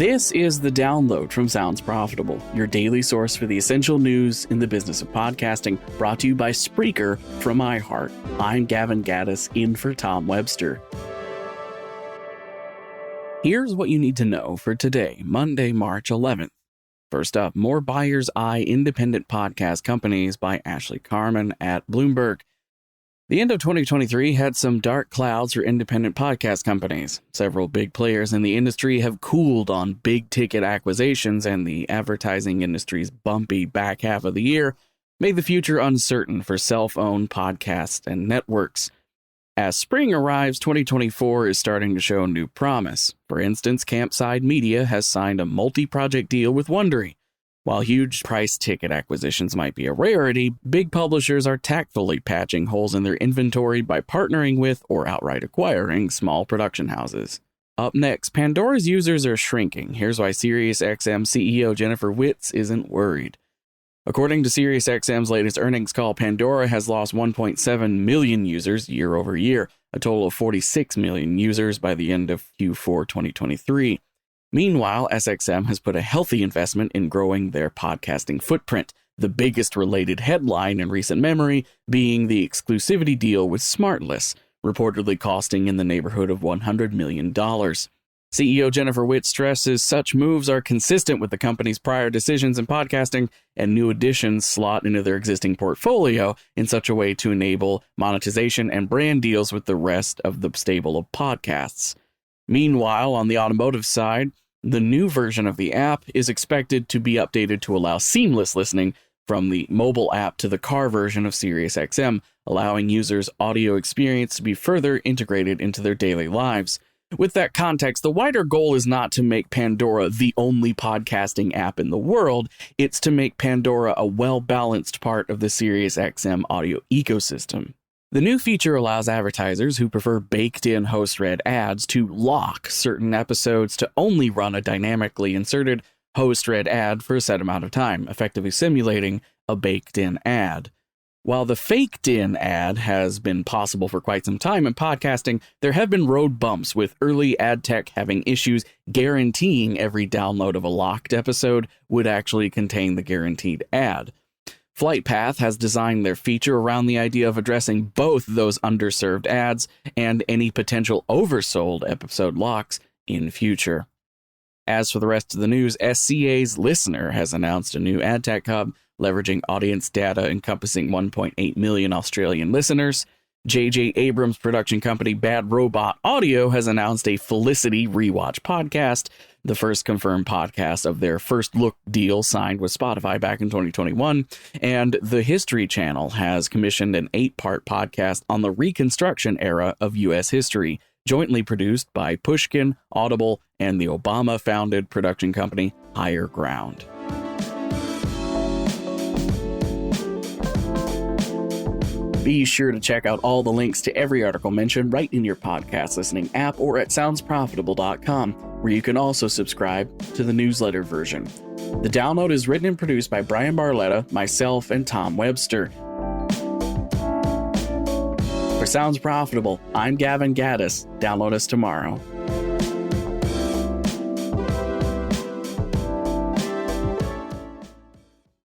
This is The Download from Sounds Profitable, your daily source for the essential news in the business of podcasting, brought to you by Spreaker from iHeart. I'm Gavin Gaddis, in for Tom Webster. Here's what you need to know for today, Monday, March 11th. First up, more buyers eye independent podcast companies by Ashley Carman at Bloomberg. The end of 2023 had some dark clouds for independent podcast companies. Several big players in the industry have cooled on big-ticket acquisitions, and the advertising industry's bumpy back half of the year made the future uncertain for self-owned podcasts and networks. As spring arrives, 2024 is starting to show new promise. For instance, Campside Media has signed a multi-project deal with Wondery. While huge price ticket acquisitions might be a rarity, big publishers are tactfully patching holes in their inventory by partnering with or outright acquiring small production houses. Up next, Pandora's users are shrinking. Here's why SiriusXM CEO Jennifer Witz isn't worried. According to SiriusXM's latest earnings call, Pandora has lost 1.7 million users year over year, a total of 46 million users by the end of Q4 2023. Meanwhile, SXM has put a healthy investment in growing their podcasting footprint, the biggest related headline in recent memory being the exclusivity deal with Smartless, reportedly costing in the neighborhood of $100 million. CEO Jennifer Witz stresses such moves are consistent with the company's prior decisions in podcasting, and new additions slot into their existing portfolio in such a way to enable monetization and brand deals with the rest of the stable of podcasts. Meanwhile, on the automotive side, the new version of the app is expected to be updated to allow seamless listening from the mobile app to the car version of SiriusXM, allowing users' audio experience to be further integrated into their daily lives. With that context, the wider goal is not to make Pandora the only podcasting app in the world. It's to make Pandora a well-balanced part of the SiriusXM audio ecosystem. The new feature allows advertisers who prefer baked-in host-read ads to lock certain episodes to only run a dynamically inserted host-read ad for a set amount of time, effectively simulating a baked-in ad. While the faked-in ad has been possible for quite some time in podcasting, there have been road bumps with early ad tech having issues guaranteeing every download of a locked episode would actually contain the guaranteed ad. Flightpath has designed their feature around the idea of addressing both those underserved ads and any potential oversold episode locks in future. As for the rest of the news, SCA's Listener has announced a new ad tech hub leveraging audience data encompassing 1.8 million Australian listeners. J.J. Abrams' production company Bad Robot Audio has announced a Felicity Rewatch podcast, the first confirmed podcast of their first look deal signed with Spotify back in 2021. And the History Channel has commissioned an 8-part podcast on the Reconstruction era of U.S. history, jointly produced by Pushkin, Audible, and the Obama-founded production company Higher Ground. Be sure to check out all the links to every article mentioned right in your podcast listening app or at soundsprofitable.com, where you can also subscribe to the newsletter version. The Download is written and produced by Brian Barletta, myself, and Tom Webster. For Sounds Profitable, I'm Gavin Gaddis. Download us tomorrow.